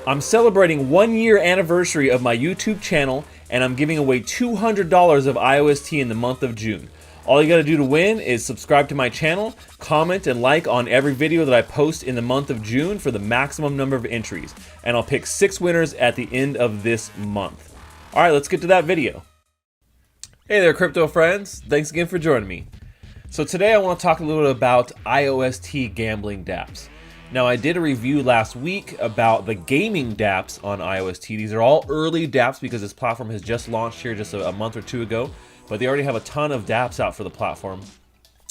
I'm celebrating 1 year anniversary of my YouTube channel, and I'm giving away $200 of IOST in the month of June. All you gotta do to win is subscribe to my channel, comment and like on every video that I post in the month of June for the maximum number of entries. And I'll pick 6 winners at the end of this month. Alright, let's get to that video. Hey there, crypto friends. Thanks again for joining me. So today I want to talk a little bit about IOST gambling dApps. Now, I did a review last week about the gaming dApps on IOST. These are all early dApps because this platform has just launched here just a month or two ago, but they already have a ton of dApps out for the platform.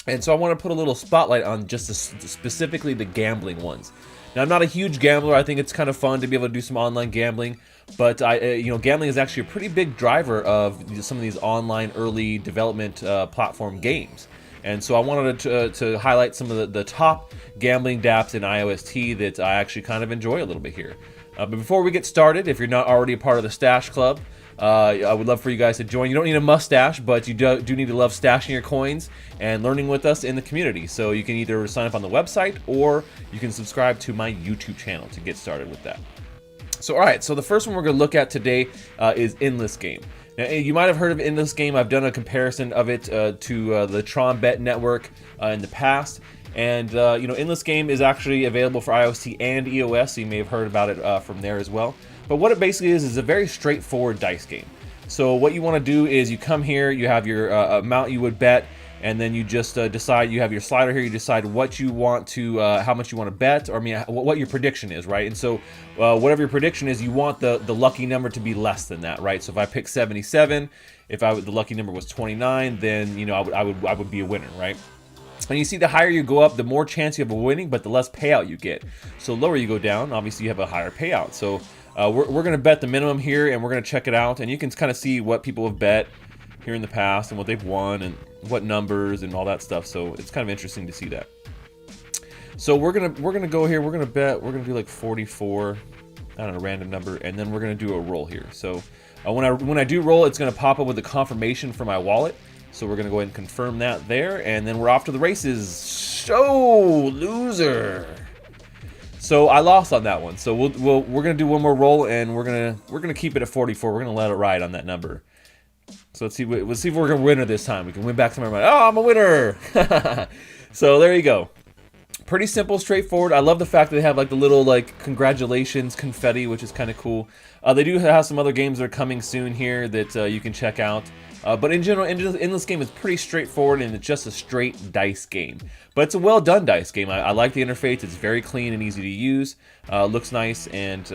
And so I want to put a little spotlight on just specifically the gambling ones. Now, I'm not a huge gambler. I think it's kind of fun to be able to do some online gambling, but gambling is actually a pretty big driver of some of these online early development platform games. And so I wanted to highlight some of the top gambling dApps in IOST that I actually kind of enjoy a little bit here. But before we get started, if you're not already a part of the Stash Club, I would love for you guys to join. You don't need a mustache, but you do need to love stashing your coins and learning with us in the community. So you can either sign up on the website or you can subscribe to my YouTube channel to get started with that. So alright, so the first one we're going to look at today is Endless Game. Now, you might have heard of Endless Game. I've done a comparison of it to the Tron Bet network in the past. And Endless Game is actually available for iOS and EOS, so you may have heard about it from there as well. But what it basically is a very straightforward dice game. So what you want to do is you come here, you have your amount you would bet, and then you just decide, you have your slider here, you decide what you want to, how much you want to bet, or I mean, what your prediction is, right? And so whatever your prediction is, you want the lucky number to be less than that, right? So if I pick 77, if the lucky number was 29, then I would be a winner, right? And you see, the higher you go up, the more chance you have of winning, but the less payout you get. So the lower you go down, obviously you have a higher payout. So we're going to bet the minimum here, and we're going to check it out, and you can kind of see what people have bet here in the past and what they've won and what numbers and all that stuff. So it's kind of interesting to see that. So we're gonna go here. We're gonna bet. We're gonna do like 44. I don't know, random number, and then we're gonna do a roll here. So when I do roll, it's gonna pop up with a confirmation for my wallet. So we're gonna go ahead and confirm that there, and then we're off to the races. So loser. So I lost on that one. So we're gonna do one more roll, and we're gonna keep it at 44. We're gonna let it ride on that number. So let's see if we're gonna winner this time. We can win back some of our money. Oh, I'm a winner! So there you go. Pretty simple, straightforward. I love the fact that they have like the little congratulations confetti, which is kind of cool. They do have some other games that are coming soon here that you can check out. But in general, Endless Game is pretty straightforward, and it's just a straight dice game. But it's a well done dice game. I like the interface. It's very clean and easy to use. Looks nice, and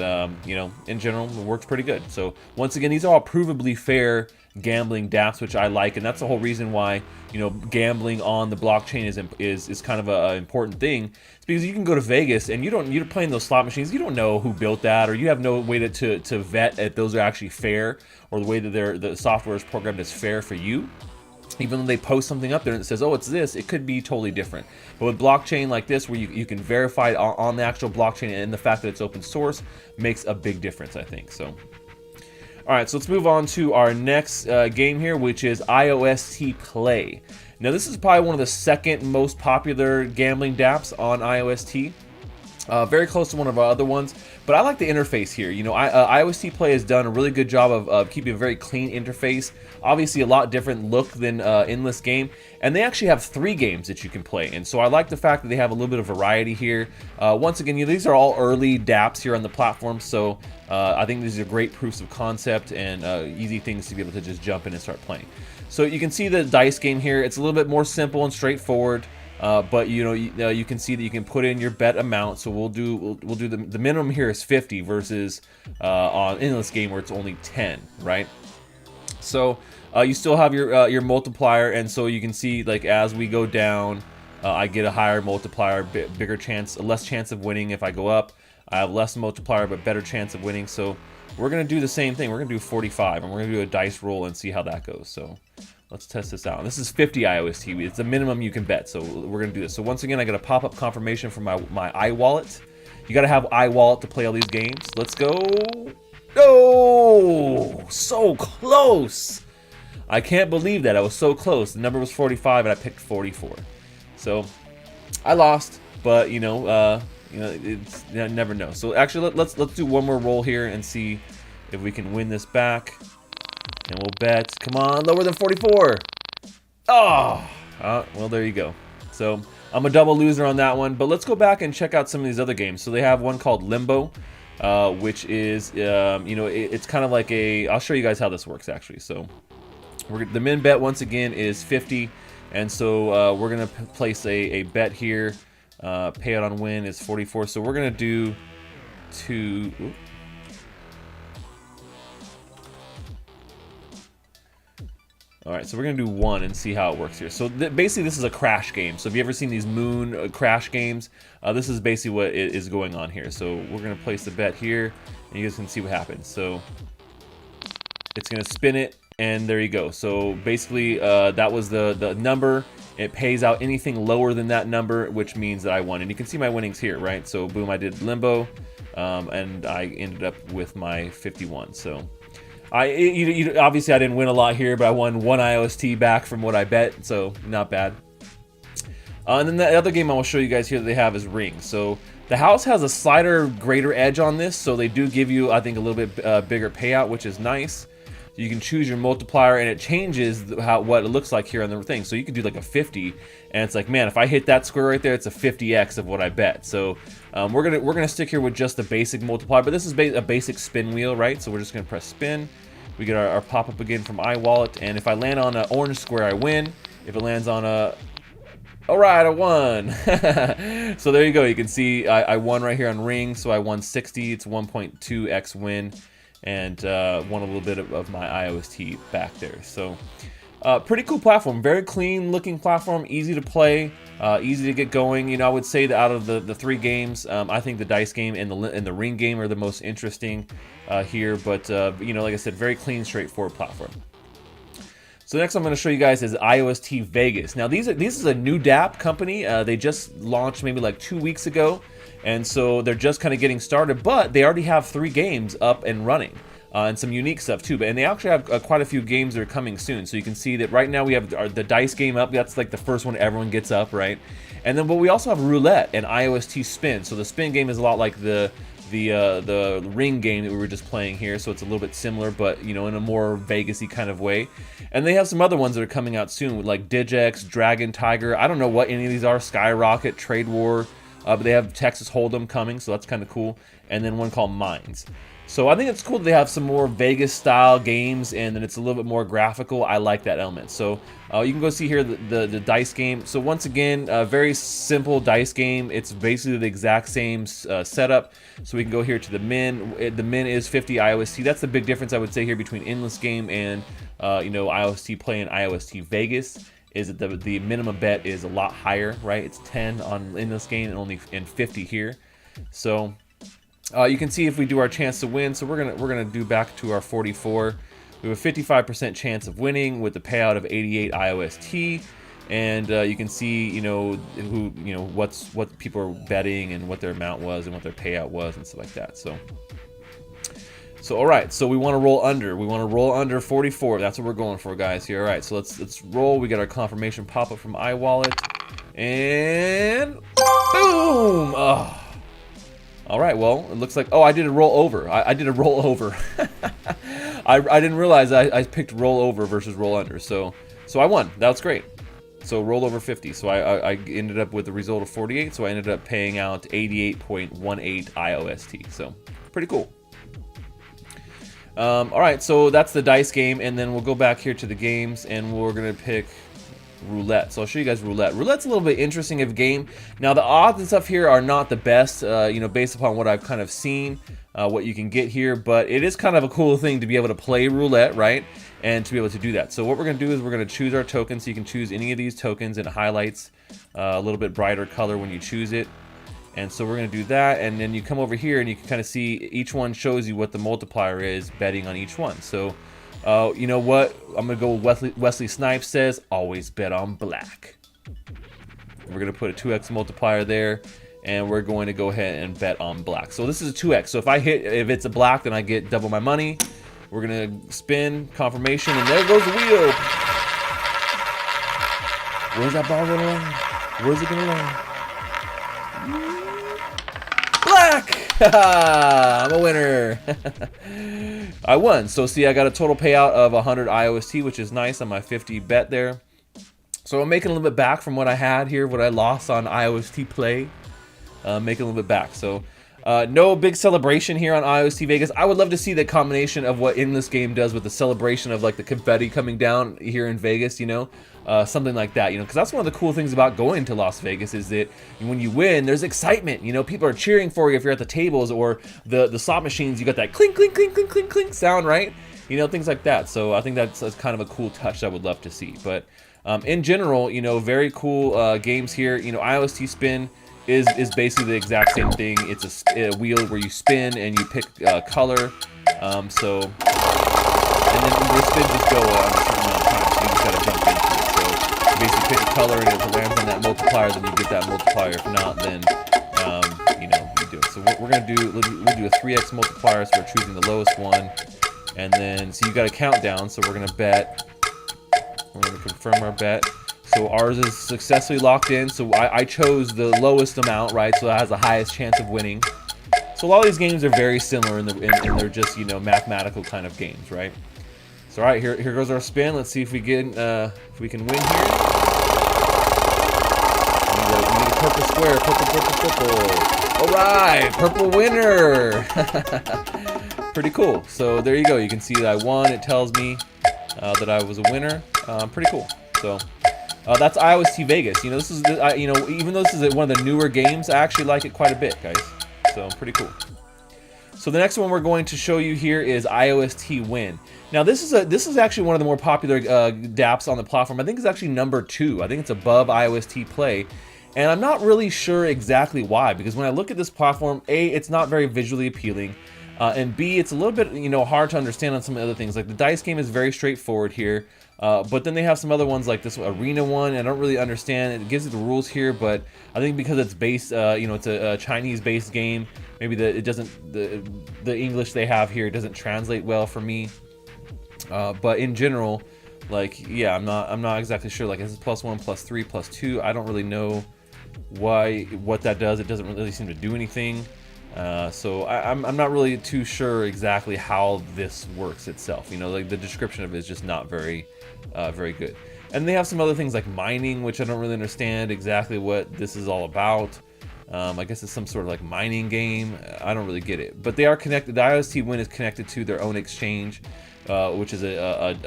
in general, it works pretty good. So once again, these are all provably fair gambling dApps, which I like, and that's the whole reason why gambling on the blockchain is kind of an important thing. It's because you can go to Vegas and you're playing those slot machines. You don't know who built that, or you have no way to vet if those are actually fair, or the way that the software is programmed is fair for you. Even though they post something up there and it says, oh, it's this, it could be totally different. But with blockchain like this, where you can verify it on the actual blockchain, and the fact that it's open source makes a big difference, I think. So alright, so let's move on to our next game here, which is IOST Play. Now, this is probably one of the second most popular gambling dApps on IOST. Very close to one of our other ones, but I like the interface here. IOST Play has done a really good job of keeping a very clean interface. Obviously, a lot different look than Endless Game, and they actually have 3 games that you can play. And so I like the fact that they have a little bit of variety here. Once again, these are all early dApps here on the platform, so I think these are great proofs of concept and easy things to be able to just jump in and start playing. So you can see the dice game here. It's a little bit more simple and straightforward. But you can see that you can put in your bet amount. So we'll do the minimum here is 50 versus on Endless Game where it's only 10, right? So you still have your multiplier, and so you can see as we go down, I get a higher multiplier, less chance of winning. If I go up, I have less multiplier but better chance of winning. So we're gonna do the same thing. We're gonna do 45, and we're gonna do a dice roll and see how that goes. So let's test this out. And this is 50 IOST. It's the minimum you can bet. So we're gonna do this. So once again, I got a pop-up confirmation from my iWallet. You gotta have iWallet to play all these games. Let's go. Oh, so close. I can't believe that. I was so close. The number was 45 and I picked 44. So I lost, but You know, you never know. So actually, let's do one more roll here and see if we can win this back. And we'll bet. Come on, lower than 44. Oh, well, there you go. So I'm a double loser on that one. But let's go back and check out some of these other games. So they have one called Limbo, which is, you know, it's kind of like a. I'll show you guys how this works actually. So the min bet once again is 50, and so we're gonna place a bet here. Payout on win is 44. So we're gonna do two. All right, so we're gonna do one and see how it works here. So basically, this is a crash game. So have you ever seen these moon crash games? This is basically what is going on here. So we're gonna place the bet here, and you guys can see what happens. So it's gonna spin it, and there you go. So basically, that was the number. It pays out anything lower than that number, which means that I won. And you can see my winnings here, right? So boom, I did Limbo, and I ended up with my 51. So. Obviously I didn't win a lot here, but I won 1 IOST back from what I bet, so not bad. And then the other game I will show you guys here that they have is Ring. So the house has a slighter greater edge on this, so they do give you, I think, a little bit bigger payout, which is nice. You can choose your multiplier, and it changes what it looks like here on the thing. So you can do like a 50, and it's like, man, if I hit that square right there, it's a 50x of what I bet. So we're gonna stick here with just the basic multiplier, but this is a basic spin wheel, right? So we're just gonna press spin. We get our pop-up again from iWallet, and if I land on an orange square, I win. If it lands on a... Alright, I won! So there you go, you can see I won right here on Ring, so I won 60, it's 1.2x win, and won a little bit of my IOST back there. So, pretty cool platform, very clean looking platform, easy to play, easy to get going. You know, I would say that out of the three games, I think the dice game and the Ring game are the most interesting here, but you know, like I said, very clean, straightforward platform. So next I'm going to show you guys is IOST Vegas. Now these is a new DApp company. They just launched maybe like 2 weeks ago, and so they're just kind of getting started, but they already have 3 games up and running. And some unique stuff too, and they actually have quite a few games that are coming soon. So you can see that right now we have the dice game up. That's like the first one everyone gets up, right? And then, but we also have roulette and IOST spin. So the spin game is a lot like the Ring game that we were just playing here. So it's a little bit similar, but you know, in a more Vegas-y kind of way. And they have some other ones that are coming out soon, with like Digex, Dragon Tiger. I don't know what any of these are. Skyrocket, Trade War, but they have Texas Hold'em coming, so that's kind of cool. And then one called Mines. So I think it's cool that they have some more Vegas-style games, and then it's a little bit more graphical. I like that element. So you can go see here the dice game. So once again, a very simple dice game. It's basically the exact same setup. So we can go here to the min. The min is 50 IOST. That's the big difference I would say here between Endless Game and you know, IOST Play and IOST Vegas. Is that the minimum bet is a lot higher, right? It's 10 on Endless Game and only 50 here. So. You can see if we do our chance to win, so we're gonna do back to our 44. We have a 55% chance of winning with the payout of 88 IOST, and you can see, you know, what people are betting and what their amount was and what their payout was and stuff like that. So all right, so we want to roll under. We want to roll under 44. That's what we're going for, guys. Here, all right. So let's roll. We got our confirmation pop up from iWallet, and boom! Oh. All right, well, it looks like, oh, I did a roll over. I did a roll over. I didn't realize I picked roll over versus roll under. So I won. That's great. So roll over 50. So I ended up with a result of 48. So I ended up paying out 88.18 IOST. So pretty cool. All right, so that's the dice game, and then we'll go back here to the games, and we're gonna pick roulette. So I'll show you guys roulette. Roulette's a little bit interesting of a game. Now the odds and stuff here are not the best, you know, based upon what I've kind of seen, what you can get here, but it is kind of a cool thing to be able to play roulette, right? And to be able to do that. So what we're going to do is we're going to choose our token. So you can choose any of these tokens, and it highlights a little bit brighter color when you choose it. And so we're going to do that, and then you come over here and you can kind of see each one shows you what the multiplier is betting on each one. So you know what? I'm going to go with Wesley Snipes says, always bet on black. We're going to put a 2x multiplier there, and we're going to go ahead and bet on black. So this is a 2x. So if it's a black, then I get double my money. We're going to spin, confirmation, and there goes the wheel. Where's that ball going to land? Where's it going to land? Black! I'm a winner. I won. So see, I got a total payout of 100 IOST, which is nice on my 50 bet there. So I'm making a little bit back from what I had here, what I lost on IOST play. Making a little bit back. So no big celebration here on IOST Vegas. I would love to see the combination of what in this game does with the celebration of like the confetti coming down here in Vegas, you know, something like that, you know, because that's one of the cool things about going to Las Vegas is that when you win, there's excitement, you know, people are cheering for you if you're at the tables or the slot machines, you got that clink, clink, clink, clink, clink, clink sound, right? You know, things like that. So I think that's kind of a cool touch I would love to see. But in general, you know, very cool games here. You know, IOST Spin is basically the exact same thing. It's a wheel where you spin and you pick color. And then the spin just go on a certain amount of time. So you just gotta jump into it. So you basically pick a color, and if it lands on that multiplier, then you get that multiplier. If not, then you know, you do it. So what we're gonna do, we'll do a 3x multiplier. So we're choosing the lowest one, and then so you got a countdown. So we're gonna bet. We're gonna confirm our bet. So ours is successfully locked in. So I chose the lowest amount, right? So it has the highest chance of winning. So a lot of these games are very similar, and they're just, you know, mathematical kind of games, right? So all right, here goes our spin. Let's see if we can win here. We need a purple square. Purple. All right, purple winner. Pretty cool. So there you go. You can see that I won. It tells me that I was a winner. Pretty cool. So. That's IOST Vegas. You know, this is you know, even though this is one of the newer games, I actually like it quite a bit, guys. So pretty cool. So the next one we're going to show you here is IOST Win. Now this is actually one of the more popular dApps on the platform. I think it's actually number 2. I think it's above IOST Play, and I'm not really sure exactly why. Because when I look at this platform, A, it's not very visually appealing, and B, it's a little bit, you know, hard to understand on some other things. Like the dice game is very straightforward here. But then they have some other ones like this arena one. I don't really understand. It gives you the rules here, but I think because it's based, you know, it's a Chinese-based game. Maybe the English they have here doesn't translate well for me. But in general, like, yeah, I'm not exactly sure. Like, this is +1, +3, +2. I don't really know what that does. It doesn't really seem to do anything. So I'm not really too sure exactly how this works itself. You know, like the description of it is just not very good. And they have some other things like mining, which I don't really understand exactly what this is all about. I guess it's some sort of like mining game. I don't really get it. But they are connected. The IOST Win is connected to their own exchange, which is a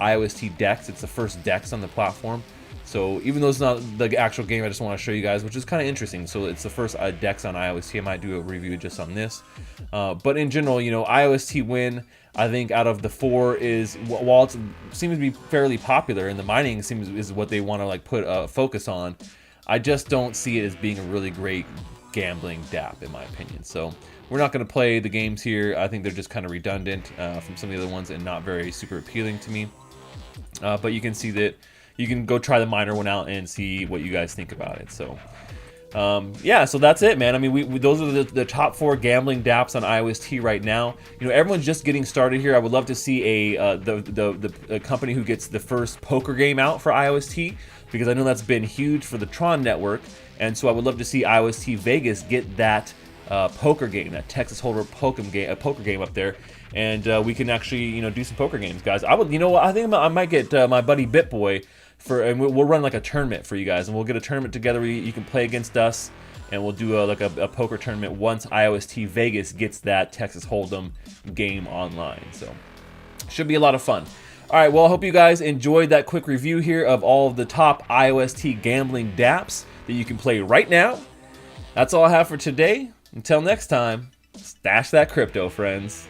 IOST Dex. It's the first Dex on the platform. So even though it's not the actual game, I just want to show you guys, which is kind of interesting. So it's the first Dex on IOST. I might do a review just on this. But in general, you know, IOST Win, I think out of the 4 is, while it seems to be fairly popular, and the mining is what they want to like put a focus on, I just don't see it as being a really great gambling dApp, in my opinion. So we're not going to play the games here. I think they're just kind of redundant from some of the other ones and not very super appealing to me. But you can see that you can go try the miner one out and see what you guys think about it. So yeah, so that's it, man. I mean, those are the top 4 gambling dApps on IOST right now. You know, everyone's just getting started here. I would love to see the company who gets the first poker game out for IOST, because I know that's been huge for the Tron network. And so I would love to see IOST Vegas get that poker game, that Texas Hold'em poker game up there, and we can actually, you know, do some poker games, guys. You know what? I think I might get my buddy BitBoy and we'll run like a tournament for you guys, and we'll get a tournament together where you can play against us, and we'll do like a poker tournament once IOST Vegas gets that Texas Hold'em game online. So should be a lot of fun. All right, well, I hope you guys enjoyed that quick review here of all of the top IOST gambling dApps that you can play right now. That's all I have for today. Until next time, stash that crypto, friends.